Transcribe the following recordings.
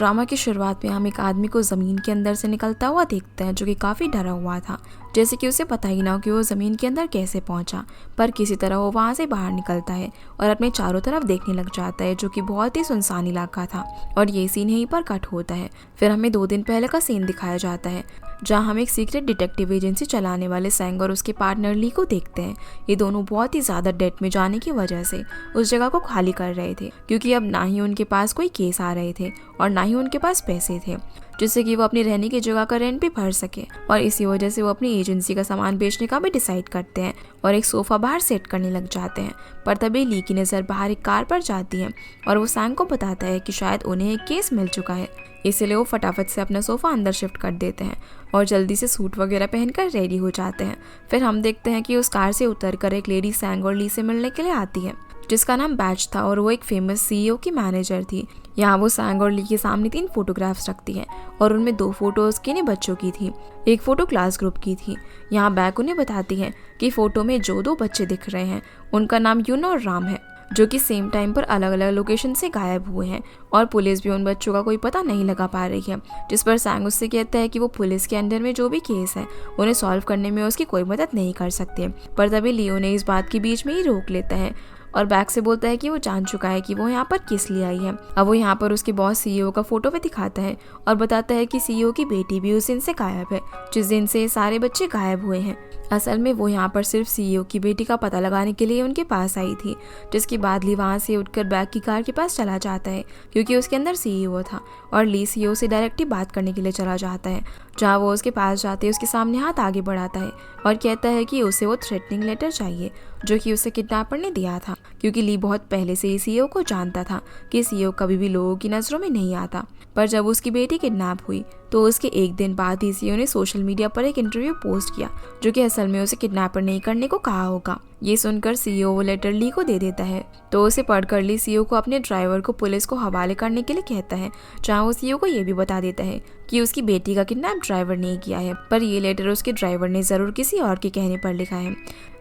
Drama की शुरुआत में हम एक आदमी को ज़मीन के अंदर से निकलता हुआ देखते हैं, जो कि काफ़ी डरा हुआ था, जैसे कि उसे पता ही ना हो कि वो ज़मीन के अंदर कैसे पहुंचा। पर किसी तरह वो वहाँ से बाहर निकलता है और अपने चारों तरफ देखने लग जाता है, जो कि बहुत ही सुनसान इलाका था। और ये सीन यहीं पर कट होता है। फिर हमें 2 दिन पहले का सीन दिखाया जाता है, जहाँ हम एक सीक्रेट डिटेक्टिव एजेंसी चलाने वाले सैंग और उसके पार्टनर ली को देखते हैं। ये दोनों बहुत ही ज़्यादा डेट में जाने की वजह से उस जगह को खाली कर रहे थे, क्योंकि अब ना ही उनके पास कोई केस आ रहे थे और ना ही उनके पास पैसे थे, जिससे कि वो अपनी रहने की जगह का रेंट भी भर सके। और इसी वजह से वो अपनी एजेंसी का सामान बेचने का भी डिसाइड करते हैं और एक सोफ़ा बाहर सेट करने लग जाते हैं। पर तभी ली की नज़र बाहर एक कार पर जाती है और वो सैंग को बताता है कि शायद उन्हें एक केस मिल चुका है। इसीलिए वो फटाफट से अपना सोफ़ा अंदर शिफ्ट कर देते हैं और जल्दी से सूट वगैरह पहनकर रेडी हो जाते हैं। फिर हम देखते हैं कि उस कार से उतरकर एक लेडी सैंग और ली से मिलने के लिए आती है, जिसका नाम बैच था और वो एक फेमस सीईओ की मैनेजर थी। यहाँ वो सैंग और ली के सामने 3 फोटोग्राफ्स रखती है और उनमें 2 फोटोज किन्हीं बच्चों की थी, एक फ़ोटो क्लास ग्रुप की थी। यहाँ बैक उन्हें बताती है कि फ़ोटो में जो 2 बच्चे दिख रहे हैं उनका नाम यून और राम है, जो कि सेम टाइम पर अलग अलग लोकेशन से गायब हुए हैं और पुलिस भी उन बच्चों का कोई पता नहीं लगा पा रही है। जिस पर सैंग उससे कहता है कि वो पुलिस के अंडर में जो भी केस है उन्हें सॉल्व करने में उसकी कोई मदद नहीं कर सकते। पर तभी लियो ने इस बात के बीच में ही रोक लेता है और बैक से बोलता है कि वो जान चुका है कि वो यहाँ पर किस लिए आई है। अब वो यहाँ पर उसके बॉस सीईओ का फोटो भी दिखाता है और बताता है कि सीईओ की बेटी भी उस दिन से गायब है, जिस दिन से सारे बच्चे गायब हुए हैं। असल में वो यहाँ पर सिर्फ सीईओ की बेटी का पता लगाने के लिए उनके पास आई थी, जिसके बाद ली वहाँ से उठकर बैक की कार के पास चला जाता है, क्योंकि उसके अंदर सीईओ था। और ली सीईओ से डायरेक्टली बात करने के लिए चला जाता है, जहाँ वो उसके पास जाते उसके सामने हाथ आगे बढ़ाता है और कहता है कि उसे वो थ्रेटनिंग लेटर चाहिए, जो कि उसे किडनैपर ने दिया था, क्योंकि ली बहुत पहले से ही सीईओ को जानता था कि सीईओ कभी भी लोगों की नज़रों में नहीं आता। पर जब उसकी बेटी किडनैप हुई तो उसके 1 दिन बाद ही सीईओ ने सोशल मीडिया पर एक इंटरव्यू पोस्ट किया, जो कि असल में उसे किडनैपर नहीं करने को कहा होगा। ये सुनकर सीईओ वो लेटर ली को दे देता है, तो उसे पढ़कर ली सीईओ को अपने ड्राइवर को पुलिस को हवाले करने के लिए कहता है, जहाँ वो सीईओ को ये भी बता देता है कि उसकी बेटी का किडनैप ड्राइवर ने किया है, पर ये लेटर उसके ड्राइवर ने ज़रूर किसी और के कहने पर लिखा है।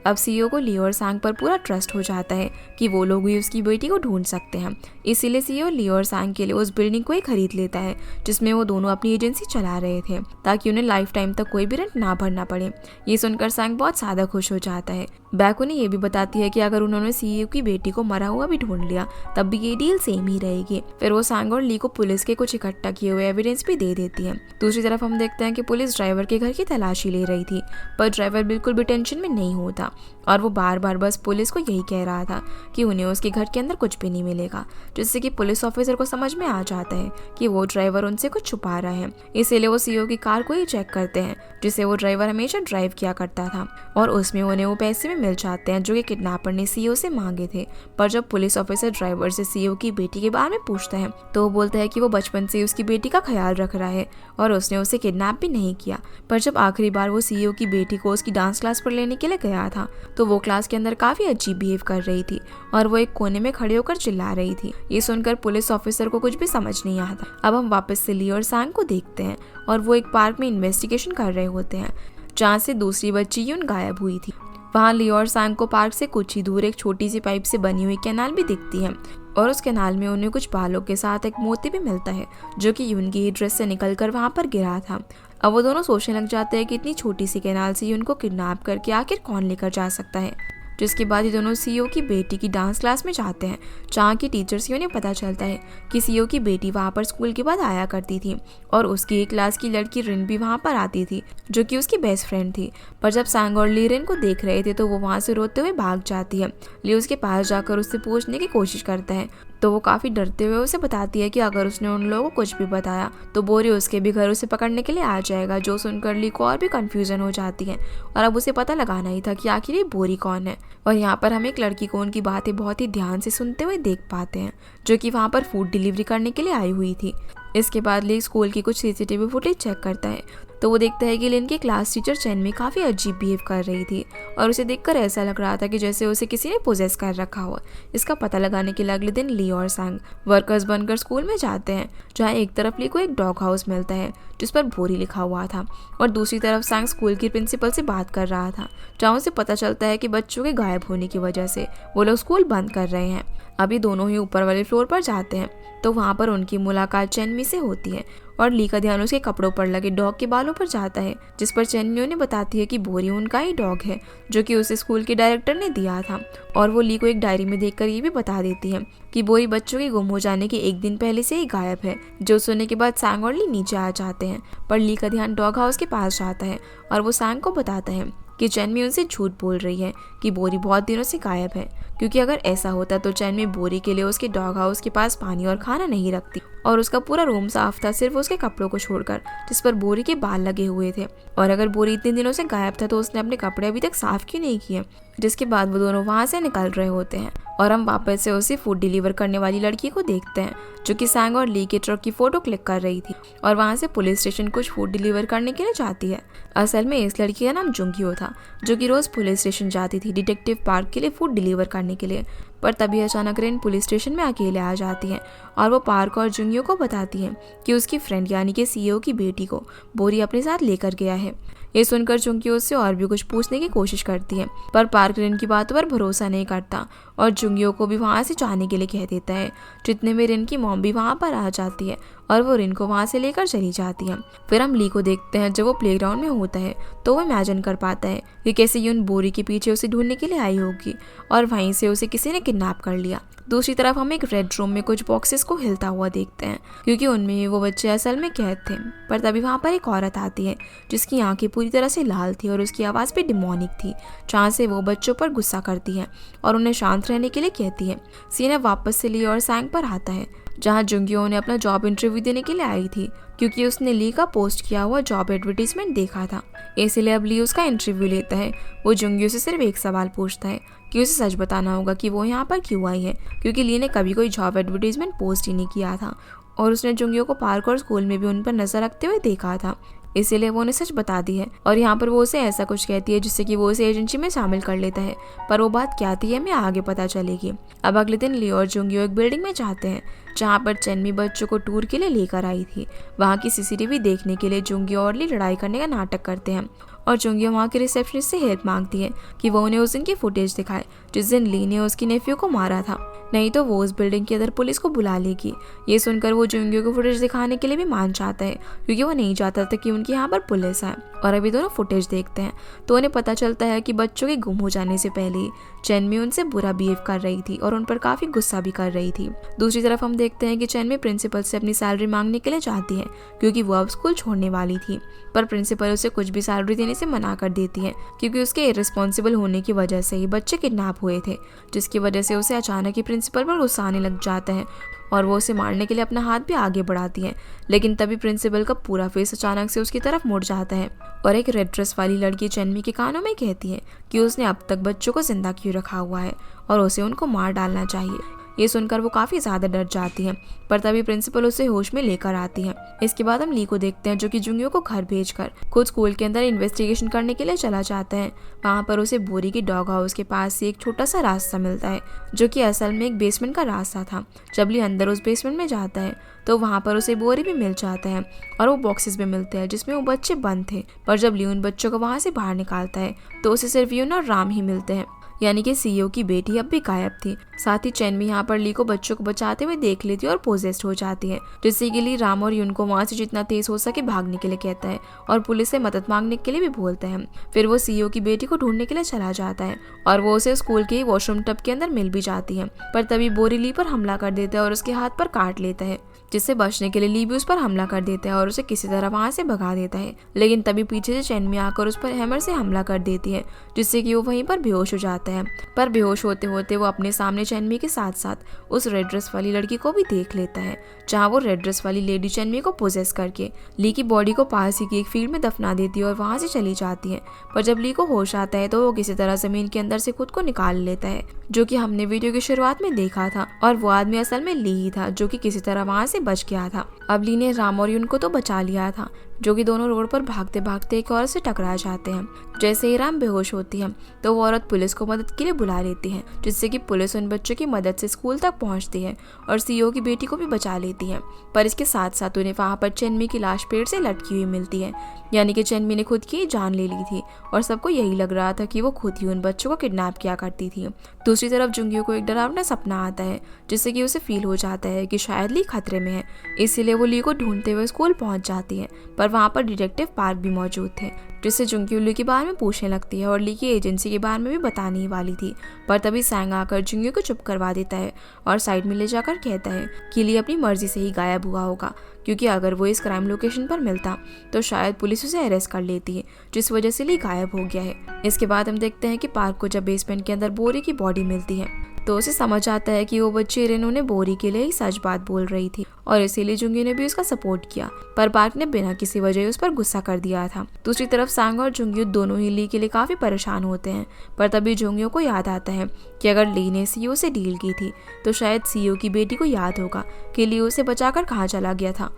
अब सीईओ को लियो और सैंग पर पूरा ट्रस्ट हो जाता है कि वो लोग ही उसकी बेटी को ढूंढ सकते हैं। इसीलिए सीईओ लियो और सैंग के लिए उस बिल्डिंग को ही खरीद लेता है, जिसमें वो दोनों अपनी एजेंसी चला रहे थे, ताकि उन्हें लाइफ टाइम तक कोई भी रेंट ना भरना पड़े। ये सुनकर सैंग बहुत ज़्यादा खुश हो जाता है। बैक उन्हें ये भी बताती है कि अगर उन्होंने सीईओ की बेटी को मरा हुआ भी ढूंढ लिया तब भी ये डील सेम ही रहेगी। फिर वो सैंग और ली को पुलिस के कुछ इकट्ठा किए हुए एविडेंस भी दे देती है। दूसरी तरफ हम देखते हैं कि पुलिस ड्राइवर के घर की तलाशी ले रही थी, पर ड्राइवर बिल्कुल भी टेंशन में नहीं होता और वो बार बार बस पुलिस को यही कह रहा था कि उन्हें उसके घर के अंदर कुछ भी नहीं मिलेगा, जिससे कि पुलिस ऑफिसर को समझ में आ जाता है कि वो ड्राइवर उनसे कुछ छुपा रहा है। इसीलिए वो सीईओ की कार को ही चेक करते हैं, जिसे वो ड्राइवर हमेशा ड्राइव किया करता था, और उसमें उन्हें वो पैसे भी मिल जाते हैं जो कि किडनैपर ने सीईओ से मांगे थे। पर जब पुलिस ऑफिसर ड्राइवर से सीईओ की बेटी के बारे में पूछता है तो वो बोलता है कि वो बचपन से उसकी बेटी का ख्याल रख रहा है और उसने उसे किडनैप भी नहीं किया। पर जब आखिरी बार वो सीईओ की बेटी को उसकी डांस क्लास पर लेने के लिए गया था तो वो क्लास के अंदर काफी अजीब बिहेव कर रही थी और वो एक कोने में खड़े होकर चिल्ला रही थी। ये सुनकर पुलिस ऑफिसर को कुछ भी समझ नहीं आता। अब हम वापस से ली और सैंग को देखते हैं और वो एक पार्क में इन्वेस्टिगेशन कर रहे होते हैं, जहाँ से दूसरी बच्ची यून गायब हुई थी। वहाँ ली और सैंग को पार्क से कुछ ही दूर एक छोटी सी पाइप से बनी हुई कैनाल भी दिखती है और उस कैनाल में उन्हें कुछ बालों के साथ एक मोती भी मिलता है, जो कि यून की ही ड्रेस से निकलकर वहाँ पर गिरा था। अब वो दोनों सोचने लग जाते हैं कि इतनी छोटी सी कैनाल से यून को किडनैप करके आखिर कौन लेकर जा सकता है। जिसके बाद ये दोनों सीईओ की बेटी की डांस क्लास में जाते हैं, जहाँ की टीचर से उन्हें पता चलता है कि सीईओ की बेटी वहाँ पर स्कूल के बाद आया करती थी और उसकी एक क्लास की लड़की रिन भी वहाँ पर आती थी, जो कि उसकी बेस्ट फ्रेंड थी। पर जब सैंग और ली रिन को देख रहे थे तो वो वहाँ से रोते हुए भाग जाती है। ली उसके पास जाकर उससे पूछने की कोशिश करता है तो वो काफ़ी डरते हुए उसे बताती है कि अगर उसने उन लोगों को कुछ भी बताया तो बोरी उसके भी घर उसे पकड़ने के लिए आ जाएगा, जो सुनकर ली को और भी कंफ्यूजन हो जाती है और अब उसे पता लगाना ही था कि आखिर ये बोरी कौन है। और यहाँ पर हम एक लड़की को उनकी बातें बहुत ही ध्यान से सुनते हुए देख पाते हैं, जो कि वहाँ पर फूड डिलीवरी करने के लिए आई हुई थी। इसके बाद ली स्कूल की कुछ सीसीटीवी फुटेज चेक करता है तो वो देखता है कि लिन की क्लास टीचर चेन में काफ़ी अजीब बिहेव कर रही थी और उसे देखकर ऐसा लग रहा था कि जैसे उसे किसी ने पोजेस कर रखा हो। इसका पता लगाने के लिए अगले दिन ली और सैंग वर्कर्स बनकर स्कूल में जाते हैं, जहाँ एक तरफ ली को एक डॉग हाउस मिलता है जिस पर बोरी लिखा हुआ था और दूसरी तरफ सैंग स्कूल की प्रिंसिपल से बात कर रहा था, जहाँ उसे पता चलता है कि बच्चों के गायब होने की वजह से वो लोग स्कूल बंद कर रहे हैं। अभी दोनों ही ऊपर वाले फ्लोर पर जाते हैं तो वहाँ पर उनकी मुलाकात चेनमी से होती है और ली का ध्यान उसके कपड़ों पर लगे डॉग के बालों पर जाता है, जिस पर चेनमी उन्हें बताती है कि बोरी उनका ही डॉग है जो कि उसे स्कूल के डायरेक्टर ने दिया था। और वो ली को एक डायरी में देखकर ये भी बता देती है कि बोरी बच्चों के गुम हो जाने के एक दिन पहले से ही गायब है। जो सुनने के बाद सांग और ली नीचे आ जाते हैं, पर ली का ध्यान डॉग हाउस के पास जाता है और वो सांग को बताता है कि चेनमी उनसे झूठ बोल रही है कि बोरी बहुत दिनों से गायब है, क्योंकि अगर ऐसा होता तो चेनमी बोरी के लिए उसके डॉग हाउस के पास पानी और खाना नहीं रखती और उसका पूरा रूम साफ था सिर्फ उसके कपड़ों को छोड़कर जिस पर बोरी के बाल लगे हुए थे। और अगर बोरी इतने दिनों से गायब था तो उसने अपने कपड़े अभी तक साफ क्यों नहीं किए। जिसके बाद वो दोनों वहाँ से निकल रहे होते हैं और हम वापस से उसी फूड डिलीवर करने वाली लड़की को देखते हैं जो कि सांग और ली के ट्रक की फोटो क्लिक कर रही थी और वहाँ से पुलिस स्टेशन कुछ फूड डिलीवर करने के लिए जाती है। असल में इस लड़की का नाम जुंगियो था जो कि रोज पुलिस स्टेशन जाती थी डिटेक्टिव पार्क के लिए फूड डिलीवर करने के लिए। पर तभी अचानक रेन पुलिस स्टेशन में अकेले आ जाती है और वो पार्क और जुंगियो को बताती है कि उसकी फ्रेंड यानी कि सीईओ की बेटी को बोरी अपने साथ लेकर गया है। ये सुनकर जुंगियो उससे और भी कुछ पूछने की कोशिश करती है, पर पार्क रेन की बातों पर भरोसा नहीं करता और जुंगियो को भी वहाँ से जाने के लिए कह देता है। जितने में रिन की मॉम भी वहाँ पर आ जाती है और वो रिन को वहाँ से लेकर चली जाती है। फिर हम ली को देखते हैं जब वो प्लेग्राउंड में होता है तो वो इमेजिन कर पाता है कि कैसे यून बोरी के पीछे उसे ढूंढने के लिए आई होगी और वहीं से उसे किसी ने किडनैप कर लिया। दूसरी तरफ हम एक रेड रूम में कुछ बॉक्सेस को हिलता हुआ देखते हैं क्योंकि उनमें वो बच्चे असल में कैद थे। पर तभी वहाँ पर एक औरत आती है जिसकी आंखें पूरी तरह से लाल थी और उसकी आवाज़ भी डिमोनिक थी, जहाँ से वो बच्चों पर गुस्सा करती है और उन्हें शांत रहने के लिए कहती है। सीन वापस से ली और सैंग पर आता है जहाँ जुंगियो ने अपना जॉब इंटरव्यू देने के लिए आई थी क्योंकि उसने ली का पोस्ट किया हुआ जॉब एडवर्टीजमेंट देखा था। इसलिए अब ली उसका इंटरव्यू लेता है। वो जुंगियो से सिर्फ एक सवाल पूछता है कि उसे सच बताना होगा कि वो यहाँ पर क्यों आई है, क्योंकि ली ने कभी कोई जॉब एडवर्टीजमेंट पोस्ट ही नहीं किया था और उसने जुंगियो को पार्क और स्कूल में भी उन पर नजर रखते हुए देखा था। इसीलिए वो उन्हें सच बता दी है और यहाँ पर वो उसे ऐसा कुछ कहती है जिससे कि वो उसे एजेंसी में शामिल कर लेता है। पर वो बात क्या थी हमें आगे पता चलेगी। अब अगले दिन ली और जुंगियो एक बिल्डिंग में जाते हैं जहाँ पर चेनमी बच्चों को टूर के लिए लेकर आई थी। वहाँ की सीसीटीवी देखने के लिए जुंगियो और ली लड़ाई करने का नाटक करते हैं और जुंगियो वहाँ के रिसेप्शनिस्ट से हेल्प मांगती है कि वो उन्हें उस दिन की फुटेज दिखाए जिस दिन ली ने उसकी नेफ्यू को मारा था, नहीं तो वो उस बिल्डिंग के अंदर पुलिस को बुला लेगी। ये सुनकर वो जुंगियो को फुटेज दिखाने के लिए भी मान जाता है क्योंकि वो नहीं चाहता था कि उनके यहाँ पर पुलिस आए। और अभी दोनों फुटेज देखते हैं तो उन्हें पता चलता है कि बच्चों के गुम हो जाने से पहले ही चेनमी उनसे बुरा बिहेव कर रही थी और उन पर काफी गुस्सा भी कर रही थी। दूसरी तरफ हम देखते हैं कि चेनमी प्रिंसिपल से अपनी सैलरी मांगने के लिए जाती है क्योंकि वो अब स्कूल छोड़ने वाली थी, पर प्रिंसिपल उसे कुछ भी सैलरी देने से मना कर देती है क्योंकि उसके इररिस्पॉन्सिबल होने की वजह से ही बच्चे किडनैप हुए थे, जिसकी वजह से उसे अचानक ही प्रिंसिपल पर गुस्सा आने लग जाता है और वो उसे मारने के लिए अपना हाथ भी आगे बढ़ाती है। लेकिन तभी प्रिंसिपल का पूरा फेस अचानक से उसकी तरफ मुड़ जाता है और एक रेड ड्रेस वाली लड़की चेनमी के कानों में कहती है कि उसने अब तक बच्चों को जिंदा क्यों रखा हुआ है और उसे उनको मार डालना चाहिए। ये सुनकर वो काफी ज्यादा डर जाती है, पर तभी प्रिंसिपल उसे होश में लेकर आती है। इसके बाद हम ली को देखते हैं जो कि जुंगियो को घर भेजकर खुद स्कूल के अंदर इन्वेस्टिगेशन करने के लिए चला जाता है। वहाँ पर उसे बोरी की डॉग हाउस के पास से एक छोटा सा रास्ता मिलता है जो कि असल में एक बेसमेंट का रास्ता था। जब ली अंदर उस बेसमेंट में जाता है तो वहाँ पर उसे बोरी भी मिल जाता है और वो बॉक्सेस भी मिलते हैं जिसमें वो बच्चे बंद थे। पर जब ली उन बच्चों को वहाँ से बाहर निकालता है तो उसे सिर्फ यून और राम ही मिलते हैं, यानी कि सीईओ की बेटी अब भी गायब थी। साथ ही चेनमी यहाँ पर ली को बच्चों को बचाते हुए देख लेती है और पोजेस्ड हो जाती है, जिससे कि ली राम और यून को वहाँ से जितना तेज हो सके भागने के लिए कहता है और पुलिस से मदद मांगने के लिए भी बोलता है। फिर वो सीईओ की बेटी को ढूंढने के लिए चला जाता है और वो उसे स्कूल के वॉशरूम टब के अंदर मिल भी जाती है। पर तभी बोरी ली पर हमला कर देता है और उसके हाथ पर काट लेता है, जिससे बचने के लिए ली भी उस पर हमला कर देता है और उसे किसी तरह वहाँ से भगा देता है। लेकिन तभी पीछे से चेनमी आकर उस पर हैमर से हमला कर देती है, जिससे कि वो वहीं पर बेहोश हो जाता है। पर बेहोश होते होते वो अपने सामने चेनमी के साथ साथ उस रेड ड्रेस वाली लड़की को भी देख लेता है, जहाँ वो रेड ड्रेस वाली लेडी चेनमी को पोजेस करके ली की बॉडी को पास ही की एक फील्ड में दफना देती है और वहाँ से चली जाती है। पर जब ली को होश आता है तो वो किसी तरह जमीन के अंदर से खुद को निकाल लेता है, जो कि हमने वीडियो की शुरुआत में देखा था, और वो आदमी असल में ली ही था जो कि किसी तरह वहाँ से बच गया था। अब ली ने राम और यून को तो बचा लिया था, जो कि दोनों रोड पर भागते भागते एक औरत से टकरा जाते हैं। जैसे ही राम बेहोश होती है तो वो औरत पुलिस को मदद के लिए बुला लेती है, जिससे कि पुलिस उन बच्चों की मदद से स्कूल तक पहुंचती है और सीईओ की बेटी को भी बचा लेती है। पर इसके साथ साथ उन्हें वहां पर चेन्मी की लाश पेड़ से लटकी हुई मिलती है, यानी कि चेन्मी ने खुद की जान ले ली थी और सबको यही लग रहा था कि वो खुद ही उन बच्चों को किडनैप किया करती थी। दूसरी तरफ जुंगियो को एक डरावना सपना आता है, जिससे कि उसे फील हो जाता है कि शायद ली खतरे में है। इसीलिए वो ली को ढूंढते हुए स्कूल पहुंच जाती है, पर वहां पर डिटेक्टिव पार्क भी मौजूद थे, जिससे जुंगियो ली के बारे में पूछने लगती है और ली की एजेंसी के बारे में भी बताने ही वाली थी। पर तभी सैंग आकर जुंगियो को चुप करवा देता है और साइड में ले जाकर कहता है कि ली अपनी मर्जी से ही गायब हुआ होगा, क्योंकि अगर वो इस क्राइम लोकेशन पर मिलता तो शायद पुलिस उसे अरेस्ट कर लेती है, जिस वजह से ली गायब हो गया है। इसके बाद हम देखते हैं कि पार्क को जब बेसमेंट के अंदर बोरी की बॉडी मिलती है तो उसे समझ आता है कि वो बच्ची रेनो ने बोरी के लिए ही सच बात बोल रही थी और इसीलिए जुंगियो ने भी उसका सपोर्ट किया, पर पार्क ने बिना किसी वजह उस पर गुस्सा कर दिया था। दूसरी तरफ सांग और जुंगियो दोनों ही ली के लिए काफी परेशान होते हैं, पर तभी जुंगियो को याद आता है कि अगर ली ने सीईओ से डील की थी तो शायद सीईओ की बेटी को याद होगा कि ली उसे बचाकर कहाँ चला गया था,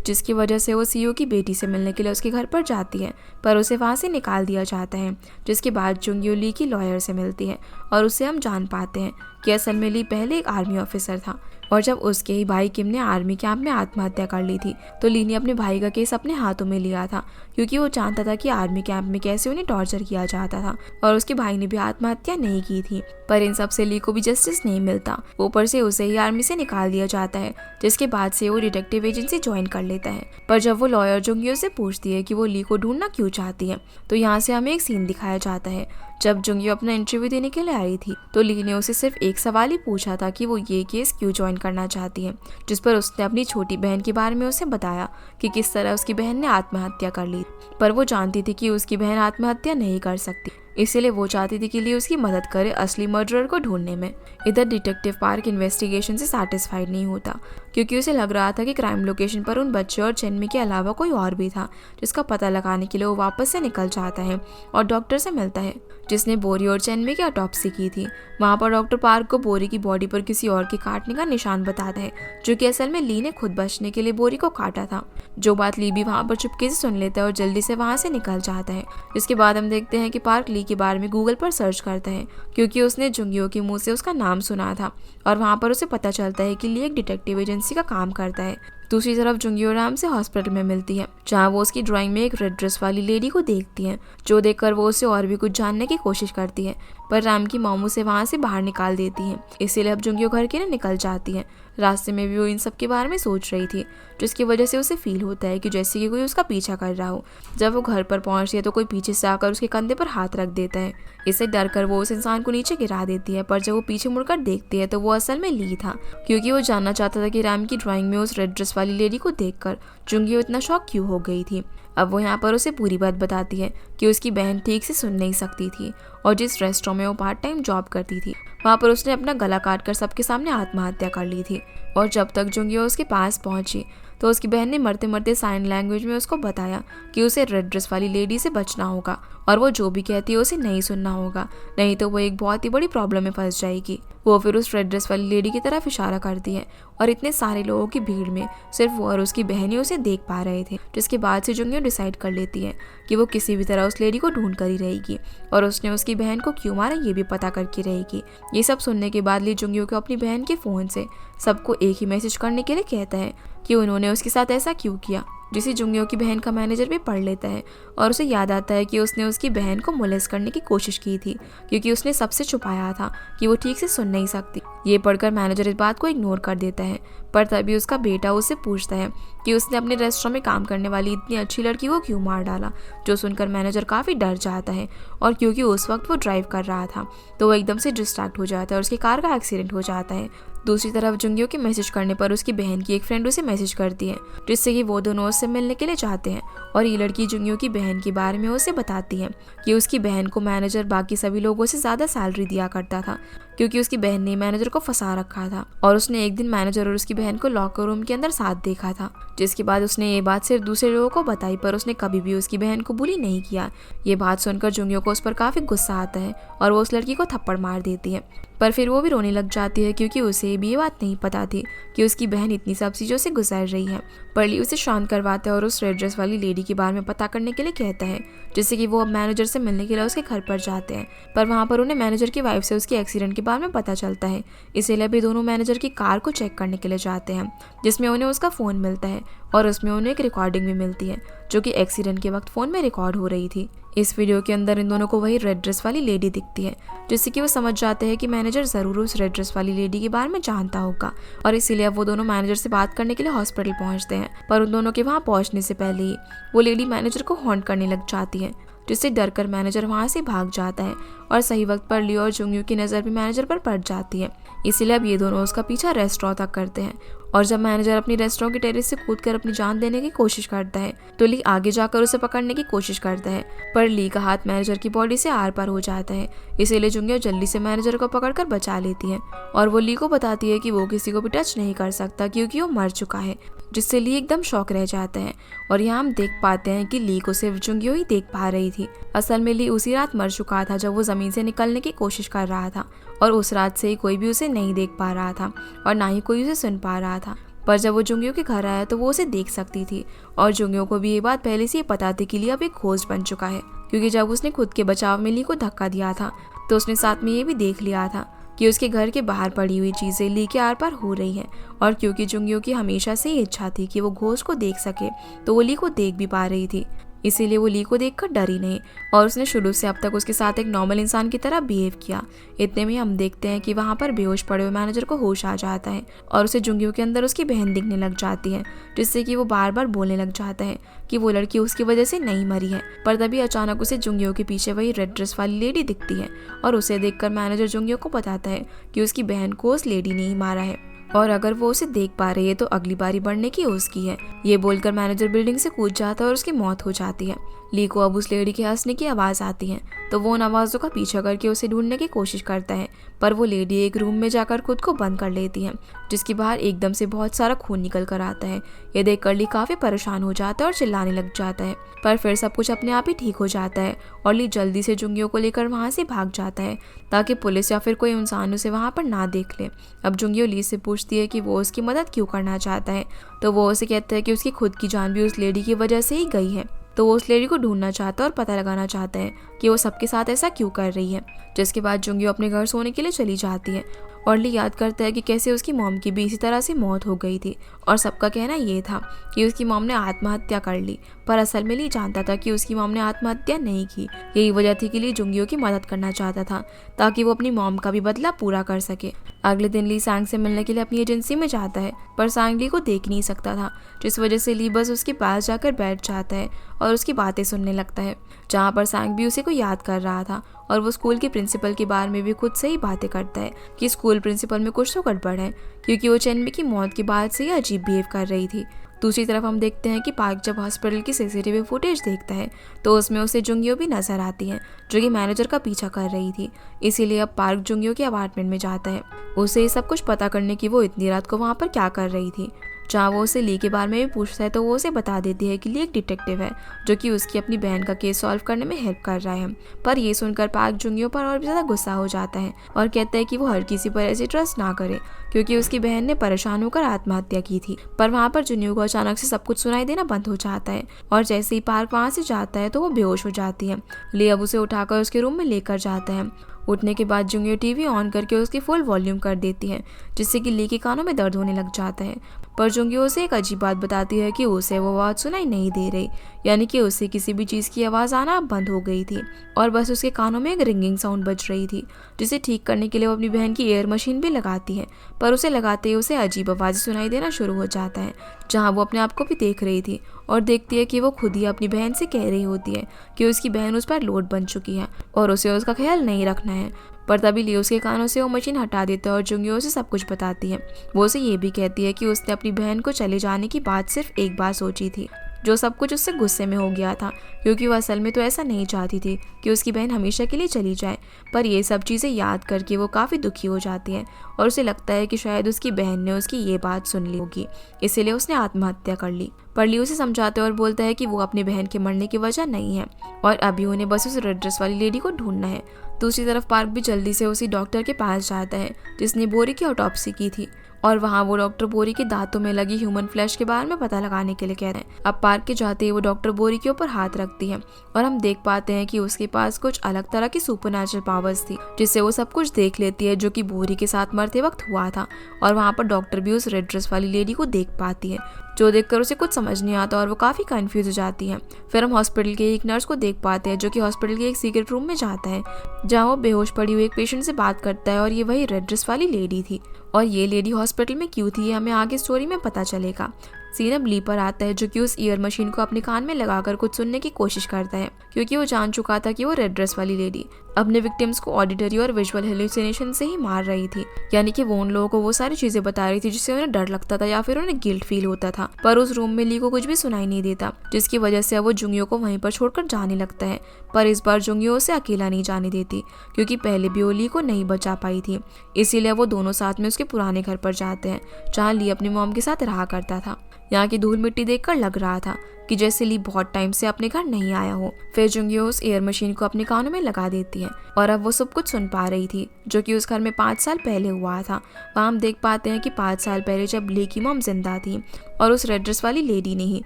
जिसकी वजह से वो सीईओ की बेटी से मिलने के लिए उसके घर पर जाती है, पर उसे वहाँ से निकाल दिया जाता है। जिसके बाद जुंगियो ली की लॉयर से मिलती है और उससे हम जान पाते हैं कि असल में ली पहले एक आर्मी ऑफिसर था और जब उसके ही भाई किम ने आर्मी कैंप में आत्महत्या कर ली थी तो ली ने अपने भाई का केस अपने हाथों में लिया था, क्योंकि वो जानता था कि आर्मी कैंप में कैसे उन्हें टॉर्चर किया जाता था और उसके भाई ने भी आत्महत्या नहीं की थी। पर इन सब से ली को भी जस्टिस नहीं मिलता, ऊपर से उसे ही आर्मी से निकाल दिया जाता है, जिसके बाद से वो डिटेक्टिव एजेंसी ज्वाइन कर लेता है। पर जब वो लॉयर जुंगियो से पूछती है कि वो ली को ढूंढना क्यों चाहती है तो यहाँ से हमें एक सीन दिखाया जाता है। जब जुंगियो अपना इंटरव्यू देने के लिए आई थी तो ली ने उसे सिर्फ एक सवाल ही पूछा था कि वो ये केस क्यों ज्वाइन करना चाहती है, जिस पर उसने अपनी छोटी बहन के बारे में उसे बताया कि किस तरह उसकी बहन ने आत्महत्या कर ली, पर वो जानती थी कि उसकी बहन आत्महत्या नहीं कर सकती, इसीलिए वो चाहती थी कि ली उसकी मदद करे असली मर्डरर को ढूंढने में। इधर डिटेक्टिव पार्क इन्वेस्टिगेशन से सैटिस्फाइड नहीं होता, क्योंकि उसे लग रहा था कि क्राइम लोकेशन पर उन बच्चों और चेन्मी के अलावा कोई और भी था, जिसका पता लगाने के लिए वो वापस से निकल जाता है और डॉक्टर से मिलता है जिसने बोरी और चेन्मी की ऑटोप्सी की थी। वहाँ पर डॉक्टर पार्क को बोरी की बॉडी पर किसी और के काटने का निशान बताता है, जो कि असल में ली ने खुद बचने के लिए बोरी को काटा था। जो बात ली भी वहाँ पर चुपके से सुन लेता है और जल्दी से वहाँ से निकल जाता है। जिसके बाद हम देखते हैं कि पार्क ली के बारे में गूगल पर सर्च करता है, क्योंकि उसने जुंगियो के मुंह से उसका नाम सुना था और वहाँ पर उसे पता चलता है कि ली एक डिटेक्टिव एजेंसी का काम करता है। दूसरी तरफ जुंगियो राम से हॉस्पिटल में मिलती है, जहाँ वो उसकी ड्राइंग में एक रेड ड्रेस वाली लेडी को देखती है, जो देखकर वो उससे और भी कुछ जानने की कोशिश करती है, पर राम की मॉम उसे वहाँ से बाहर निकाल देती है। इसीलिए अब जुंगियो घर के लिए निकल जाती है। रास्ते में भी वो इन सब के बारे में सोच रही थी, जिसकी वजह से उसे फील होता है कि जैसे कि कोई उसका पीछा कर रहा हो। जब वो घर पर पहुंचती है तो कोई पीछे से आकर उसके कंधे पर हाथ रख देता है। इससे डरकर वो उस इंसान को नीचे गिरा देती है, पर जब वो पीछे मुड़कर देखती है तो वो असल में ली था, क्योंकि वो जानना चाहता था कि राम की ड्राइंग में उस रेड ड्रेस वाली लेडी को देखकर जुंगियो इतना शॉक क्यों हो गई थी। अब वो यहाँ पर उसे पूरी बात बताती है कि उसकी बहन ठीक से सुन नहीं सकती थी और जिस रेस्टोरेंट में वो पार्ट टाइम जॉब करती थी वहाँ पर उसने अपना गला काट कर सबके सामने आत्महत्या कर ली थी। और जब तक जुंगियो उसके पास पहुंची तो उसकी बहन ने मरते मरते साइन लैंग्वेज में उसको बताया कि उसे रेड ड्रेस वाली लेडी से बचना होगा और वो जो भी कहती है उसे नहीं सुनना होगा, नहीं तो वो एक बहुत ही बड़ी प्रॉब्लम में फंस जाएगी। वो फिर उस रेड ड्रेस वाली लेडी की तरफ इशारा करती है और इतने सारे लोगों की भीड़ में सिर्फ वो और उसकी बहन ही उसे देख पा रहे थे, जिसके बाद से जुंगियो डिसाइड कर लेती है कि वो किसी भी तरह उस लेडी को ढूंढ कर ही रहेगी और उसने उसकी बहन को क्यों मारा ये भी पता करके रहेगी। ये सब सुनने के बाद ली जुंगियो को अपनी बहन के फ़ोन से सबको एक ही मैसेज करने के लिए कहता है कि उन्होंने उसके साथ ऐसा क्यों किया, जिसे जुंगियो की बहन का मैनेजर भी पढ़ लेता है और उसे याद आता है कि उसने उसकी बहन को मोलेस्ट करने की कोशिश की थी, क्योंकि उसने सबसे छुपाया था कि वो ठीक से सुन नहीं सकती। ये पढ़कर मैनेजर इस बात को इग्नोर कर देता है, पर तभी उसका बेटा उससे पूछता है कि उसने अपने रेस्टोरेंट में काम करने वाली इतनी अच्छी लड़की को क्यों मार डाला, जो सुनकर मैनेजर काफ़ी डर जाता है और क्योंकि उस वक्त वो ड्राइव कर रहा था तो वो एकदम से डिस्ट्रैक्ट हो जाता है और उसकी कार का एक्सीडेंट हो जाता है। दूसरी तरफ जुंगियो के मैसेज करने पर उसकी बहन की एक फ्रेंड उसे मैसेज करती है, जिससे कि वो दोनों उससे मिलने के लिए चाहते हैं और ये लड़की जुंगियो की बहन के बारे में उसे बताती है कि उसकी बहन को मैनेजर बाकी सभी लोगों से ज़्यादा सैलरी दिया करता था, क्योंकि उसकी बहन ने मैनेजर को फंसा रखा था और उसने एक दिन मैनेजर और उसकी बहन को लॉकर रूम के अंदर साथ देखा था। जिसके बाद उसने ये बात सिर्फ दूसरे लोगों को बताई, पर उसने कभी भी उसकी बहन को बुली नहीं किया। ये बात सुनकर जुंगियो को उस पर काफ़ी गुस्सा आता है और वो उस लड़की को थप्पड़ मार देती है, पर फिर वो भी रोने लग जाती है, क्योंकि उसे भी ये बात नहीं पता थी कि उसकी बहन इतनी सब चीज़ों से गुजर रही है। पर ली उसे शांत करवाता है और उस रेड ड्रेस वाली लेडी के बारे में पता करने के लिए कहता है, जिससे कि वो अब मैनेजर से मिलने के लिए उसके घर पर जाते हैं। पर वहाँ पर उन्हें मैनेजर की वाइफ से उसके एक्सीडेंट के बारे में पता चलता है। इसीलिए भी दोनों मैनेजर की कार को चेक करने के लिए जाते हैं, जिसमें उन्हें उसका फ़ोन मिलता है और उसमें उन्हें एक रिकॉर्डिंग भी मिलती है जो कि एक्सीडेंट के वक्त फ़ोन में रिकॉर्ड हो रही थी। इस वीडियो के अंदर इन दोनों को वही रेड ड्रेस वाली लेडी दिखती है, जिससे कि वो समझ जाते हैं कि मैनेजर ज़रूर उस रेड ड्रेस वाली लेडी के बारे में जानता होगा और इसीलिए अब वो दोनों मैनेजर से बात करने के लिए हॉस्पिटल पहुंचते हैं। पर उन दोनों के वहाँ पहुंचने से पहले ही वो लेडी मैनेजर को हॉन्ट करने लग जाती है, जिससे डर कर मैनेजर वहाँ से भाग जाता है और सही वक्त पर ली और जुंगयू की नज़र भी मैनेजर पर पड़ जाती है। इसीलिए अब ये दोनों उसका पीछा रेस्टोरेंट तक करते हैं और जब मैनेजर अपनी रेस्टोरेंट की टेरेस से कूदकर अपनी जान देने की कोशिश करता है तो ली आगे जाकर उसे पकड़ने की कोशिश करता है, पर ली का हाथ मैनेजर की बॉडी से आर पार हो जाता है। इसीलिए जुंगयू जल्दी से मैनेजर को पकड़कर बचा लेती है और वो ली को बताती है कि वो किसी को भी टच नहीं कर सकता क्योंकि वो मर चुका है, जिससे ली एकदम शॉक रह जाता है। और यहाँ हम देख पाते हैं कि ली को सिर्फ जुंगयू ही देख पा रही थी। असल में ली उसी रात मर चुका था जब वो जमीन से निकलने की कोशिश कर रहा था और उस रात से ही कोई भी उसे नहीं देख पा रहा था और ना ही कोई उसे सुन पा रहा था। पर जब वो जुंगयू के घर आया तो वो उसे देख सकती थी और जुंगयू को भी ये बात पहले से ही पता थी कि ली अब एक घोस्ट बन चुका है, क्योंकि जब उसने खुद के बचाव में ली को धक्का दिया था तो उसने साथ में ये भी देख लिया था कि उसके घर के बाहर पड़ी हुई चीज़ें ली के आर पार हो रही हैं। और क्योंकि जुंगयू की हमेशा से ही इच्छा थी कि वो घोस्ट को देख सके तो वो ली को देख भी पा रही थी, इसीलिए वो ली को देखकर डरी नहीं और उसने शुरू से अब तक उसके साथ एक नॉर्मल इंसान की तरह बिहेव किया। इतने में हम देखते हैं कि वहाँ पर बेहोश पड़े हुए मैनेजर को होश आ जाता है और उसे जुंगयू के अंदर उसकी बहन दिखने लग जाती है, जिससे कि वो बार बार बोलने लग जाता है कि वो लड़की उसकी वजह से नहीं मरी है। पर तभी अचानक उसे जुंगयू के पीछे वही रेड ड्रेस वाली लेडी दिखती है और उसे देखकर मैनेजर जुंगयू को बताता है कि उसकी बहन को उस लेडी ने ही मारा है और अगर वो उसे देख पा रही है तो अगली बारी बढ़ने की उसकी है। ये बोलकर मैनेजर बिल्डिंग से कूद जाता है और उसकी मौत हो जाती है। ली को अब उस लेडी के हंसने की आवाज़ आती है तो वो उन आवाज़ों का पीछा करके उसे ढूंढने की कोशिश करता है, पर वो लेडी एक रूम में जाकर खुद को बंद कर लेती है, जिसके बाहर एकदम से बहुत सारा खून निकल कर आता है। ये देखकर ली काफ़ी परेशान हो जाता है और चिल्लाने लग जाता है, पर फिर सब कुछ अपने आप ही ठीक हो जाता है और ली जल्दी से जुंगयू को लेकर वहाँ से भाग जाता है ताकि पुलिस या फिर कोई इंसान उसे वहाँ पर ना देख ले। अब जुंगयू ली से पूछती है कि वो उसकी मदद क्यों करना चाहता है, तो वो उसे कहता है कि उसकी खुद की जान भी उस लेडी की वजह से ही गई है, तो वो उस लेडी को ढूंढना चाहता है और पता लगाना चाहता है कि वो सबके साथ ऐसा क्यों कर रही है। जिसके बाद जुंगयू अपने घर सोने के लिए चली जाती है और ली याद करता है कि कैसे उसकी मॉम की भी इसी तरह से मौत हो गई थी और सबका कहना ये था कि उसकी मॉम ने आत्महत्या कर ली, पर असल में ली जानता था कि उसकी मॉम ने आत्महत्या नहीं की। यही वजह थी कि ली जुंगयू की मदद करना चाहता था ताकि वो अपनी मॉम का भी बदला पूरा कर सके। अगले दिन ली सांग से मिलने के लिए अपनी एजेंसी में जाता है, पर सांग ली को देख नहीं सकता था, जिस वजह से ली बस उसके पास जाकर बैठ जाता है और उसकी बातें सुनने लगता है, जहाँ पर सांग भी उसे को याद कर रहा था और वो स्कूल के प्रिंसिपल के बारे में भी खुद से ही बातें करता है कि स्कूल प्रिंसिपल में कुछ तो गड़बड़ है, क्योंकि वो चेनमी की मौत के बाद से ही अजीब बिहेव कर रही थी। दूसरी तरफ हम देखते हैं कि पार्क जब हॉस्पिटल की सीसीटीवी फुटेज देखता है तो उसमें उसे जुंगयू भी नजर आती है जो कि मैनेजर का पीछा कर रही थी। इसीलिए अब पार्क जुंगयू के अपार्टमेंट में जाता है उसे ये सब कुछ पता करने की वो इतनी रात को वहाँ पर क्या कर रही थी। जहाँ वो उसे ली के बारे में भी पूछता है तो वो उसे बता देती है कि ली एक डिटेक्टिव है जो कि उसकी अपनी बहन का केस सॉल्व करने में हेल्प कर रहा है। पर ये सुनकर पार्क जुंगयू पर और भी ज़्यादा गुस्सा हो जाता है और कहता है कि वो हर किसी पर ऐसे ट्रस्ट ना करे क्योंकि उसकी बहन ने परेशान होकर आत्महत्या की थी। पर वहाँ पर जुंगयू को अचानक से सब कुछ सुनाई देना बंद हो जाता है और जैसे ही पार्क वहाँ से जाता है तो वो बेहोश हो जाती है। ली अब उसे उठाकर उसके रूम में लेकर जाता है। उठने के बाद जुंगयू टीवी ऑन करके उसकी फुल वॉल्यूम कर देती है, जिससे कि ली के कानों में दर्द होने लग जाता है। पर जुंगयू उसे एक अजीब बात बताती है कि उसे वो आवाज़ सुनाई नहीं दे रही, यानी कि उसे किसी भी चीज़ की आवाज़ आना बंद हो गई थी और बस उसके कानों में एक रिंगिंग साउंड बज रही थी, जिसे ठीक करने के लिए वो अपनी बहन की एयर मशीन भी लगाती है। पर उसे लगाते ही उसे अजीब आवाज़ सुनाई देना शुरू हो जाता है, जहाँ वो अपने आप को भी देख रही थी और देखती है कि वो खुद ही अपनी बहन से कह रही होती है कि उसकी बहन उस पर लोड बन चुकी है और उसे उसका ख्याल नहीं रखना है। पर तभी ली उसके कानों से वो मशीन हटा देता है और जुंगयू उसे सब कुछ बताती है। वो उसे ये भी कहती है कि उसने अपनी बहन को चले जाने की बात सिर्फ एक बार सोची थी, जो सब कुछ उससे गुस्से में हो गया था क्योंकि वह असल में तो ऐसा नहीं चाहती थी कि उसकी बहन हमेशा के लिए चली जाए। पर ये सब चीज़ें याद करके वो काफ़ी दुखी हो जाती है और उसे लगता है कि शायद उसकी बहन ने उसकी ये बात सुन ली होगी, इसीलिए उसने आत्महत्या कर ली। पर ली उसे समझाता है और बोलता है कि वो अपनी बहन के मरने की वजह नहीं है और अभी उन्हें बस उस रेड ड्रेस वाली लेडी को ढूंढना है। दूसरी तरफ पार्क भी जल्दी से उसी डॉक्टर के पास जाता है जिसने बोरी की ऑटोप्सी की थी और वहाँ वो डॉक्टर बोरी के दांतों में लगी ह्यूमन फ्लैश के बारे में पता लगाने के लिए कह रहे हैं। अब पार्क के जाते ही वो डॉक्टर बोरी के ऊपर हाथ रखती है और हम देख पाते हैं कि उसके पास कुछ अलग तरह की सुपरनैचुरल पावर्स थी, जिससे वो सब कुछ देख लेती है जो कि बोरी के साथ मरते वक्त हुआ था। और वहाँ पर डॉक्टर भी उस रेड ड्रेस वाली लेडी को देख पाती है, जो देखकर उसे कुछ समझ नहीं आता और वो काफी कंफ्यूज हो जाती है। फिर हम हॉस्पिटल के एक नर्स को देख पाते हैं जो कि हॉस्पिटल के एक सीक्रेट रूम में जाता है, जहाँ वो बेहोश पड़ी हुई एक पेशेंट से बात करता है और ये वही रेड ड्रेस वाली लेडी थी। और ये लेडी हॉस्पिटल में क्यों थी, ये हमें आगे स्टोरी में पता चलेगा। सीन अब ली पर आता है, जो कि उस ईयर मशीन को अपने कान में लगाकर कुछ सुनने की कोशिश करता है, क्योंकि वो जान चुका था कि वो रेड ड्रेस वाली लेडी अपने विक्टिम्स को ऑडिटरी और विजुअल हेलुसिनेशन से ही मार रही थी। यानी कि वो उन लोगों को वो सारी चीजें बता रही थी जिससे उन्हें डर लगता था या फिर उन्हें गिल्ट फील होता था। पर उस रूम में ली को कुछ भी सुनाई नहीं देता, जिसकी वजह से वो जुंगियों को वहीं पर छोड़कर जाने लगता है। पर इस बार जुंगियों उसे अकेला नहीं जाने देती, क्योंकि पहले भी वो ली को नहीं बचा पाई थी। इसीलिए वो दोनों साथ में उसके पुराने घर पर जाते हैं, जहाँ ली अपनी मॉम के साथ रहा करता था। यहाँ की धूल मिट्टी देखकर लग रहा था कि जैसे ली बहुत टाइम से अपने घर नहीं आया हो। फिर जुंगियो उस एयर मशीन को अपने कानों में लगा देती है और अब वो सब कुछ सुन पा रही थी, जो कि उस घर में 5 साल पहले हुआ था। वहाँ हम देख पाते हैं कि 5 साल पहले जब ली की मॉम जिंदा थी और उस रेड ड्रेस वाली लेडी ने ही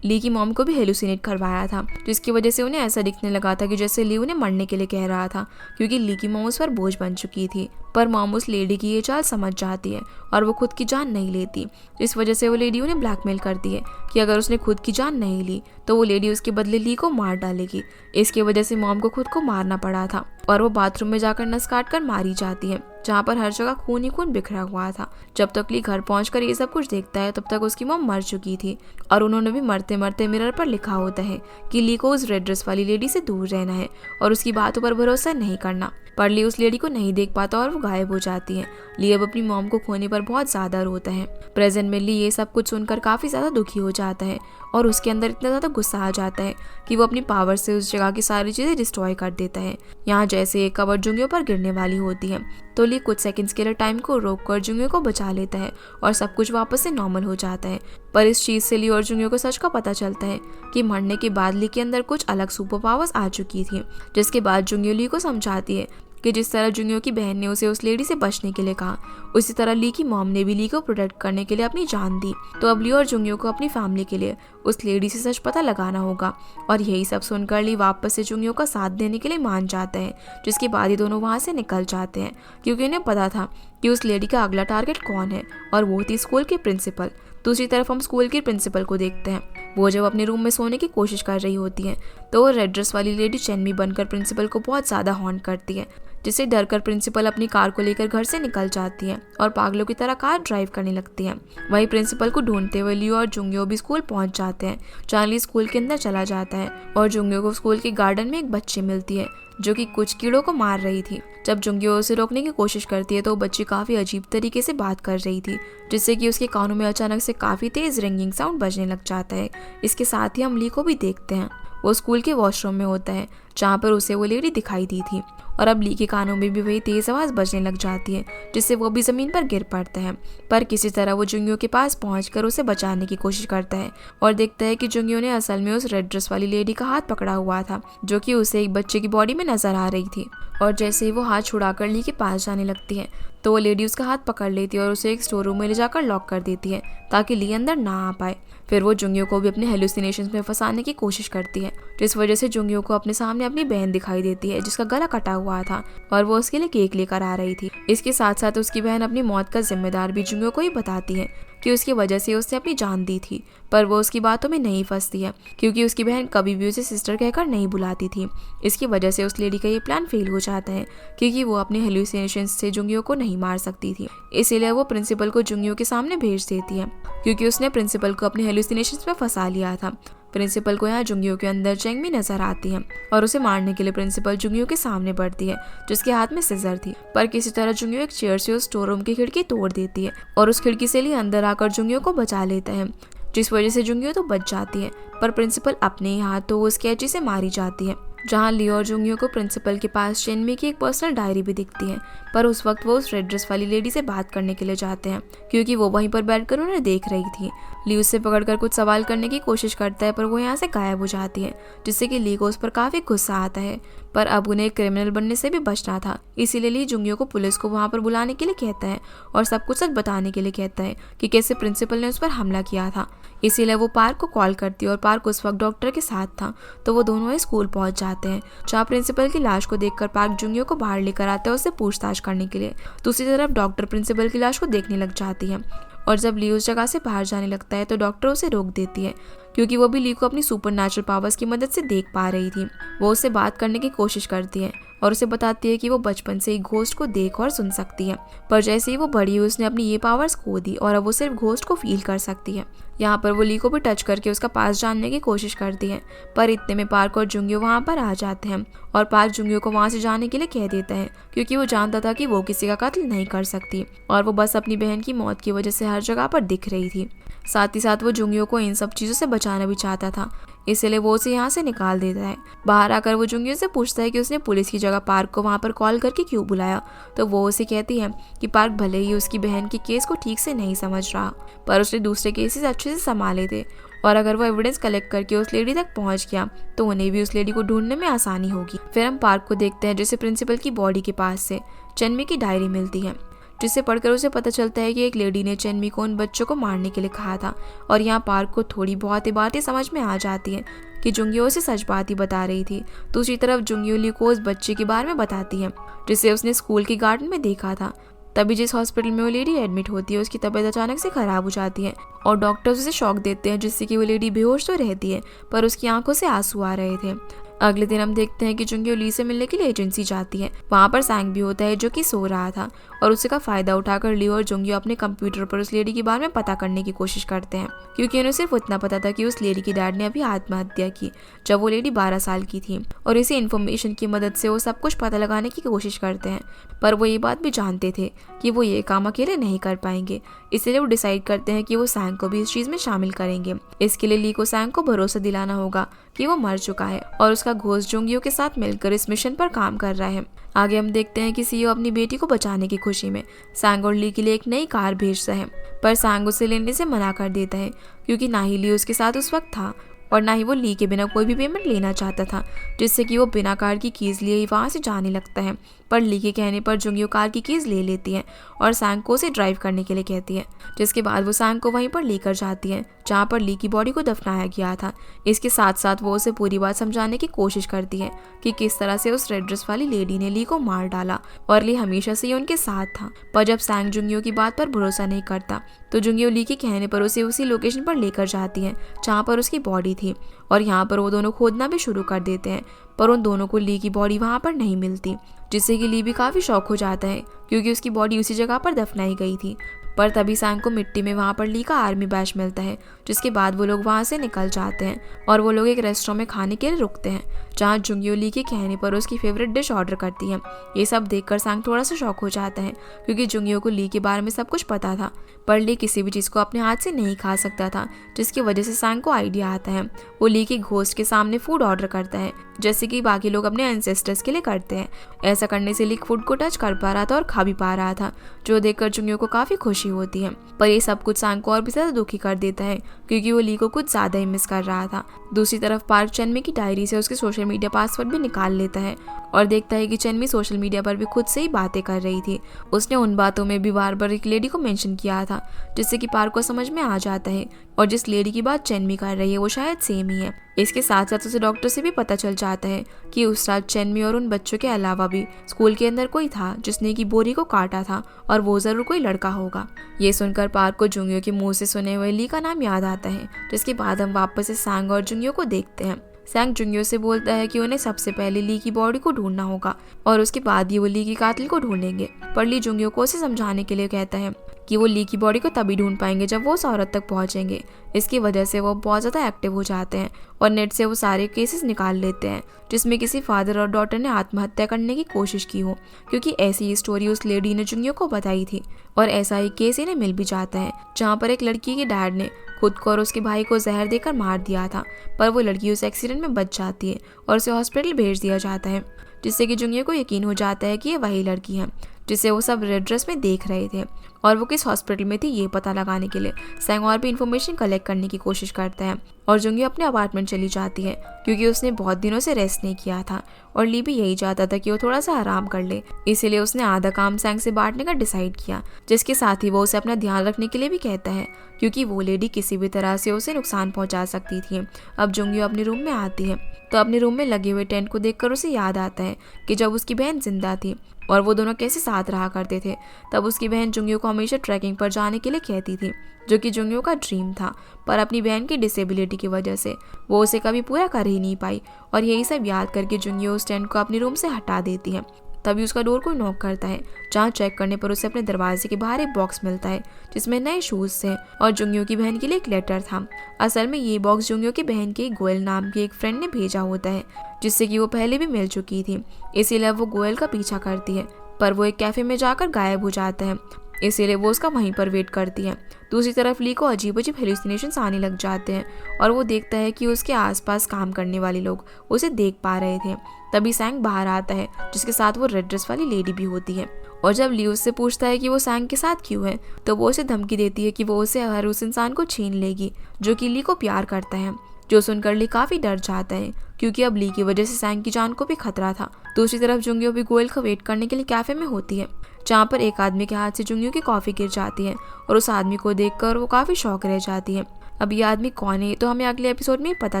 ली की मॉम को भी हेलुसिनेट करवाया था, जिसकी वजह से उन्हें ऐसा दिखने लगा था कि जैसे ली उन्हें मरने के लिए कह रहा था, क्योंकि ली की मॉम उस पर बोझ बन चुकी थी। पर मॉम उस लेडी की ये चाल समझ जाती है और वो खुद की जान नहीं लेती। इस वजह से वो लेडी उन्हें ब्लैकमेल करती है कि अगर उसने खुद की जान नहीं ली तो वो लेडी उसके बदले ली को मार डालेगी। इसकी वजह से मॉम को खुद को मारना पड़ा था और वो बाथरूम में जाकर नस काट कर मारी जाती है, जहाँ पर हर जगह खून ही खून बिखरा हुआ था। जब तक ली घर पहुंचकर ये सब कुछ देखता है, तब तक उसकी मॉम मर चुकी थी और उन्होंने भी मरते मरते मिरर पर लिखा होता है कि ली को उस रेड ड्रेस वाली लेडी से दूर रहना है और उसकी बातों पर भरोसा नहीं करना। पर ली उस लेडी को नहीं देख पाता और वो गायब हो जाती है। ली अब अपनी मॉम को खोने पर बहुत ज्यादा रोता है। प्रेजेंट में ली ये सब कुछ सुनकर काफी ज्यादा दुखी हो जाता है और उसके अंदर इतना ज्यादा गुस्सा आ जाता है कि वो अपनी पावर से उस जगह की सारी चीजें डिस्ट्रॉय कर देता है। यहाँ जैसे एक कवर जुंगियों पर गिरने वाली होती है तो ली कुछ सेकंड्स के लिए टाइम को रोककर जुंगियों को बचा लेता है और सब कुछ वापस से नॉर्मल हो जाता है। पर इस चीज से ली और जुंगियों को सच का पता चलता है कि मरने के बाद ली के अंदर कुछ अलग सुपर पावर्स आ चुकी थी, जिसके बाद जुंगियों ली को समझाती है कि जिस तरह जुंगियों की बहन ने उसे उस लेडी से बचने के लिए कहा, उसी तरह ली की मॉम ने भी ली को प्रोटेक्ट करने के लिए अपनी जान दी। तो अब ली और जुंगियों को अपनी फैमिली के लिए उस लेडी से सच पता लगाना होगा। और यही सब सुनकर ली वापस से जुंगियों का साथ देने के लिए मान जाते हैं, जिसके बाद ये दोनों वहाँ से निकल जाते हैं, क्योंकि उन्हें पता था कि उस लेडी का अगला टारगेट कौन है, और वो थी स्कूल के प्रिंसिपल। दूसरी तरफ हम स्कूल के प्रिंसिपल को देखते हैं। वो जब अपने रूम में सोने की कोशिश कर रही होती है तो वो रेड ड्रेस वाली लेडी चैनमी बनकर प्रिंसिपल को बहुत ज्यादा हॉन्ट करती है, जिससे डरकर प्रिंसिपल अपनी कार को लेकर घर से निकल जाती है और पागलों की तरह कार ड्राइव करने लगती है। वहीं प्रिंसिपल को ढूंढते हुए लियो और जुंगियो भी स्कूल पहुंच जाते हैं। चार्ली स्कूल के अंदर चला जाता है और जुंगियो को स्कूल के गार्डन में एक बच्ची मिलती है जो कि कुछ कीड़ों को मार रही थी। जब जुंगियो उसे रोकने की कोशिश करती है तो वो बच्ची काफी अजीब तरीके से बात कर रही थी, जिससे कि उसके कानों में अचानक से काफी तेज रिंगिंग साउंड बजने लग जाता है। इसके साथ ही हम ली को भी देखते हैं। वो स्कूल के वॉशरूम में होता है जहाँ पर उसे वो लेडी दिखाई दी थी, और अब ली के कानों में भी वही तेज आवाज बजने लग जाती है, जिससे वो भी जमीन पर गिर पड़ता है। पर किसी तरह वो जुंगियो के पास पहुंचकर उसे बचाने की कोशिश करता है और देखता है कि जुंगियो ने असल में उस रेड ड्रेस वाली लेडी का हाथ पकड़ा हुआ था, जो कि उसे एक बच्चे की बॉडी में नजर आ रही थी। और जैसे ही वो हाथ छुड़ाकर ली के पास जाने लगती है तो वो लेडी उसका हाथ पकड़ लेती है और उसे एक स्टोर रूम में ले जाकर लॉक कर देती है ताकि ली अंदर ना आ पाए। फिर वो जुंगियो को भी अपने हेलुसिनेशंस में फंसाने की कोशिश करती है, जिस वजह से जुंगियो को अपने सामने अपनी बहन दिखाई देती है जिसका गला कटा हुआ था और वो उसके लिए केक लेकर आ रही थी। इसके साथ साथ उसकी बहन अपनी मौत का जिम्मेदार भी जुंगियो को ही बताती है कि उसकी वजह से उसने अपनी जान दी थी। पर वो उसकी बातों में नहीं फंसती है, क्योंकि उसकी बहन कभी भी उसे सिस्टर कहकर नहीं बुलाती थी। इसकी वजह से उस लेडी का ये प्लान फेल हो जाता है, क्योंकि वो अपने हेलुसिनेशंस से जुंगियो को नहीं मार सकती थी। इसीलिए वो प्रिंसिपल को जुंगियो के सामने भेज देती है, क्योंकि उसने प्रिंसिपल को अपने हेलुसिनेशंस में फंसा लिया था। प्रिंसिपल को यहाँ जुंगियो के अंदर चेंगमी नजर आती है और उसे मारने के लिए प्रिंसिपल जुंगियो के सामने बढ़ती है, जिसके हाथ में सिजर थी। पर किसी तरह जुंगियो एक चेयर से उस स्टोर रूम की खिड़की तोड़ देती है और उस खिड़की से ली अंदर आकर जुंगियो को बचा लेता है, जिस वजह से जुंगियो तो बच जाती है। पर प्रिंसिपल अपने ही हाथों उस कैंची से मारी जाती है, जहाँ लियो और जुंगियो को प्रिंसिपल के पास चेनमी की एक पर्सनल डायरी भी दिखती है। पर उस वक्त वो उस रेड ड्रेस वाली लेडी से बात करने के लिए जाते हैं क्योंकि वो वहीं पर बैठकर उन्हें देख रही थी। ली उससे पकड़कर कुछ सवाल करने की कोशिश करता है पर वो यहाँ से गायब हो जाती है, जिससे कि ली को उस पर काफी गुस्सा आता है। पर अब उन्हें क्रिमिनल बनने से भी बचना था, इसीलिए ली जुंगियो को पुलिस को वहाँ पर बुलाने के लिए कहता है और सब कुछ सच बताने के लिए कहता है कि कैसे प्रिंसिपल ने उस पर हमला किया था। इसीलिए वो पार्क को कॉल करती है और पार्क उस वक्त डॉक्टर के साथ था, तो वो दोनों स्कूल पहुंच जाते हैं, जहाँ प्रिंसिपल की लाश को देखकर पार्क जुंगियो को बाहर लेकर आता है उससे पूछताछ करने के लिए। दूसरी तरफ डॉक्टर प्रिंसिपल की लाश को देखने लग जाती है और जब ली उस जगह से बाहर जाने लगता है तो डॉक्टर उसे रोक देती है क्योंकि वो भी ली को अपनी सुपरनैचुरल पावर्स की मदद से देख पा रही थी। वो उससे बात करने की कोशिश करती है और उसे बताती है कि वो बचपन से ही घोस्ट को देख और सुन सकती है, पर जैसे ही वो बड़ी हुई उसने अपनी ये पावर्स खो दी और अब वो सिर्फ घोस्ट को फील कर सकती है। यहाँ पर वो ली को भी टच करके उसका पास जानने की कोशिश करती है, पर इतने में पार्क और जुंगियो वहाँ पर आ जाते हैं और पार्क जुंगियो को वहाँ से जाने के लिए कह देता है क्योंकि वो जानता था कि वो किसी का कत्ल नहीं कर सकती और वो बस अपनी बहन की मौत की वजह से हर जगह पर दिख रही थी। साथ ही साथ वो जुंगियो को इन सब चीज़ों से बचाना भी चाहता था, इसलिए वो उसे यहाँ से निकाल देता है। बाहर आकर वो जुंगियो से पूछता है कि उसने पुलिस की जगह पार्क को वहाँ पर कॉल करके क्यों बुलाया, तो वो उसे कहती है कि पार्क भले ही उसकी बहन के केस को ठीक से नहीं समझ रहा, पर उसने दूसरे केसेस अच्छे से संभाले थे और अगर वो एविडेंस कलेक्ट करके उस लेडी तक पहुंच गया तो उन्हें भी उस लेडी को ढूंढने में आसानी होगी। फिर हम पार्क को देखते हैं जिसे प्रिंसिपल की बॉडी के पास से चेनमी की डायरी मिलती है, जिसे पढ़कर उसे पता चलता है कि एक लेडी ने चेनमी को उन बच्चों को मारने के लिए कहा था। और यहाँ पार्क को थोड़ी बहुत ही बातें समझ में आ जाती हैं कि जुंगियो उसे सच बात ही बता रही थी। दूसरी तरफ जुंगियो ली को उस बच्चे के बारे में बताती है जिसे उसने स्कूल के गार्डन में देखा था। तभी जिस हॉस्पिटल में वो लेडी एडमिट होती है उसकी तबीयत अचानक से खराब हो जाती है और डॉक्टर्स उसे शॉक देते हैं, जिससे कि वो लेडी बेहोश तो रहती है पर उसकी आंखों से आंसू आ रहे थे। अगले दिन हम देखते हैं कि जुंगियो ली से मिलने के लिए एजेंसी जाती है। वहाँ पर सैंग भी होता है जो कि सो रहा था और उसी का फायदा उठाकर ली और जुंगियो अपने कंप्यूटर पर उस लेडी के बारे में पता करने की कोशिश करते हैं क्योंकि उन्हें सिर्फ इतना पता था कि उस लेडी की डैड ने अभी आत्महत्या की जब वो लेडी 12 साल की थी और इसी इन्फॉर्मेशन की मदद से वो सब कुछ पता लगाने की कोशिश करते हैं। पर वो ये बात भी जानते थे कि वो ये काम अकेले नहीं कर पाएंगे, इसलिए वो डिसाइड करते हैं कि वो सैंग को भी इस चीज़ में शामिल करेंगे। इसके लिए ली को सैंग को भरोसा दिलाना होगा कि वो मर चुका है और उसका घोस्ट जुंगियो के साथ मिलकर इस मिशन पर काम कर रहा है। आगे हम देखते हैं कि सीईओ अपनी बेटी को बचाने की खुशी में सैंग और ली के लिए एक नई कार भेजता है, पर सैंग उसे लेने से मना कर देता है क्योंकि ना ही ली उसके साथ उस वक्त था और ना ही वो ली के बिना कोई भी पेमेंट लेना चाहता था, जिससे कि वो बिना कार की कीज़ लिए ही वहाँ से जाने लगता है। पर ली के कहने पर जुंगियो कार की कीज़ ले लेती है और सैंग को उसे ड्राइव करने के लिए कहती है, जिसके बाद वो सैंग को वहीं पर लेकर जाती है जहाँ पर ली की बॉडी को दफनाया गया था। इसके साथ साथ वो उसे पूरी बात समझाने की कोशिश करती है कि किस तरह से उस रेड ड्रेस वाली लेडी ने ली को मार डाला और ली हमेशा से ही उनके साथ था। पर जब सैंग जुंगियो की बात पर भरोसा नहीं करता तो जुंगियो ली के कहने पर उसे उसी लोकेशन पर लेकर जाती है जहाँ पर उसकी बॉडी थी और यहाँ पर वो दोनों खोदना भी शुरू कर देते हैं, पर उन दोनों को ली की बॉडी वहाँ पर नहीं मिलती, जिससे कि ली भी काफ़ी शॉक हो जाता है क्योंकि उसकी बॉडी उसी जगह पर दफनाई गई थी। पर तभी सैंग को मिट्टी में वहाँ पर ली का आर्मी बैच मिलता है, जिसके बाद वो लोग वहाँ से निकल जाते हैं और वो लोग एक रेस्टोरेंट में खाने के लिए रुकते हैं जहाँ जुंगियो ली के कहने पर उसकी फेवरेट डिश ऑर्डर करती है। ये सब देखकर सैंग थोड़ा सा शॉक हो जाता है क्योंकि जुंगियो को ली के बारे में सब कुछ पता था, पर ली किसी भी चीज़ को अपने हाथ से नहीं खा सकता था, जिसकी वजह से सैंग को आइडिया आता है। वो ली के घोस्ट के सामने फूड ऑर्डर करता है जैसे कि बाकी लोग अपने एंसेस्टर्स के लिए करते हैं। ऐसा करने से ली फूड को टच कर पा रहा था और खा भी पा रहा था, जो देखकर जुंगियो को काफ़ी खुशी होती है। पर ये सब कुछ सैंग को और भी ज़्यादा दुखी कर देता है क्योंकि वो ली को कुछ ज़्यादा ही मिस कर रहा था। दूसरी तरफ पार्क चेनमी की डायरी से उसके सोशल मीडिया पासवर्ड भी निकाल लेता है और देखता है कि चेनमी सोशल मीडिया पर भी खुद से ही बातें कर रही थी। उसने उन बातों में भी बार बार एक लेडी को मेंशन किया था, जिससे कि पार्क को समझ में आ जाता है और जिस लेडी की बात चेनमी कर रही है वो शायद सेम ही है। इसके साथ साथ उसे डॉक्टर से भी पता चल जाता है कि उस रात चेनमी और उन बच्चों के अलावा भी स्कूल के अंदर कोई था जिसने की बोरी को काटा था और वो जरूर कोई लड़का होगा। ये सुनकर पार्क को जुंगियो के मुंह से सुने हुए ली का नाम याद आता है, जिसके बाद हम वापस से सैंग और जुंगियो को देखते हैं। सैंग जुंगियो से बोलता है कि उन्हें सबसे पहले ली की बॉडी को ढूंढना होगा और उसके बाद ही वो ली की कातिल को ढूंढेंगे। पर ली जुंगियो को उसे समझाने के लिए कहता है कि वो ली की बॉडी को तभी ढूंढ पाएंगे जब वो उस औरत तक पहुंचेंगे। इसकी वजह से वो बहुत ज़्यादा एक्टिव हो जाते हैं और नेट से वो सारे केसेस निकाल लेते हैं जिसमें किसी फादर और डॉटर ने आत्महत्या करने की कोशिश की हो, क्योंकि ऐसी ही स्टोरी उस लेडी ने जुंगियो को बताई थी। और ऐसा ही केस इन्हें मिल भी जाता है जहाँ पर एक लड़की के डैड ने खुद को और उसके भाई को जहर देकर मार दिया था, पर वो लड़की उस एक्सीडेंट में बच जाती है और उसे हॉस्पिटल भेज दिया जाता है, जिससे कि जुंगयो को यकीन हो जाता है कि ये वही लड़की है जिसे वो सब रेड ड्रेस में देख रहे थे और वो किस हॉस्पिटल में थी ये पता लगाने के लिए सैंग और भी इन्फॉर्मेशन कलेक्ट करने की कोशिश करता है। और जुंगयो अपने अपार्टमेंट चली जाती है क्योंकि उसने बहुत दिनों से रेस्ट नहीं किया था और ली भी यही चाहता था कि वो थोड़ा सा आराम कर ले, इसीलिए उसने आधा काम सैंग से बांटने का डिसाइड किया, जिसके साथ ही वो उसे अपना ध्यान रखने के लिए भी कहता है क्योंकि वो लेडी किसी भी तरह से उसे नुकसान पहुंचा सकती थी। अब जुंगयो अपने रूम में आती है तो अपने रूम में लगे हुए टेंट को देखकर उसे याद आता है कि जब उसकी बहन जिंदा थी और वो दोनों कैसे साथ रहा करते थे, तब उसकी बहन जुंगयो को हमेशा ट्रैकिंग पर जाने के लिए कहती थी, जो कि जुंगयो का ड्रीम था, पर अपनी बहन की डिसेबिलिटी की वजह से वो उसे कभी पूरा कर ही नहीं पाई। और यही सब याद करके जुंगयो उस टेंट को अपने रूम से हटा देती है। तभी उसका डोर कोई नॉक करता है, जहाँ चेक करने पर उसे अपने दरवाजे के बाहर एक बॉक्स मिलता है जिसमें नए शूज थे और जुंगयो की बहन के लिए एक लेटर था। असल में ये बॉक्स जुंगयो की बहन के गोयल नाम के एक फ्रेंड ने भेजा होता है, जिससे कि वो पहले भी मिल चुकी थी, इसीलिए वो गोयल का पीछा करती है, पर वो एक कैफे में जाकर गायब हो जाता है, इसीलिए वो उसका वहीं पर वेट करती है। दूसरी तरफ ली को अजीब अजीब हेलुसिनेशंस आने लग जाते हैं और वो देखता है कि उसके आसपास काम करने वाले लोग उसे देख पा रहे थे। तभी सैंग बाहर आता है, जिसके साथ वो रेड ड्रेस वाली लेडी भी होती है। और जब ली उससे पूछता है कि वो सैंग के साथ क्यों है, तो वो उसे धमकी देती है कि वो उसे हर उस इंसान को छीन लेगी जो कि ली को प्यार करता है, जो सुनकर ली काफी डर जाता है क्योंकि अब ली की वजह से सैंग की जान को भी खतरा था। दूसरी तरफ जुंगयो भी गोयल का वेट करने के लिए कैफे में होती है, जहाँ पर एक आदमी के हाथ से जुंगयो की कॉफी गिर जाती है और उस आदमी को देखकर वो काफी शॉक रह जाती है। अब ये आदमी कौन है तो हमें अगले एपिसोड में ही पता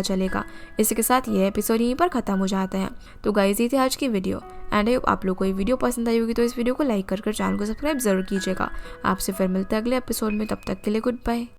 चलेगा। इसी के साथ ये एपिसोड यहीं पर खत्म हो जाता है। तो गाइस, ये थी आज की वीडियो एंड आई होप आप लोग को ये वीडियो पसंद आई होगी, तो इस वीडियो को लाइक कर चैनल को सब्सक्राइब जरूर कीजिएगा। आपसे फिर मिलते हैं अगले एपिसोड में, तब तक के लिए गुड बाय।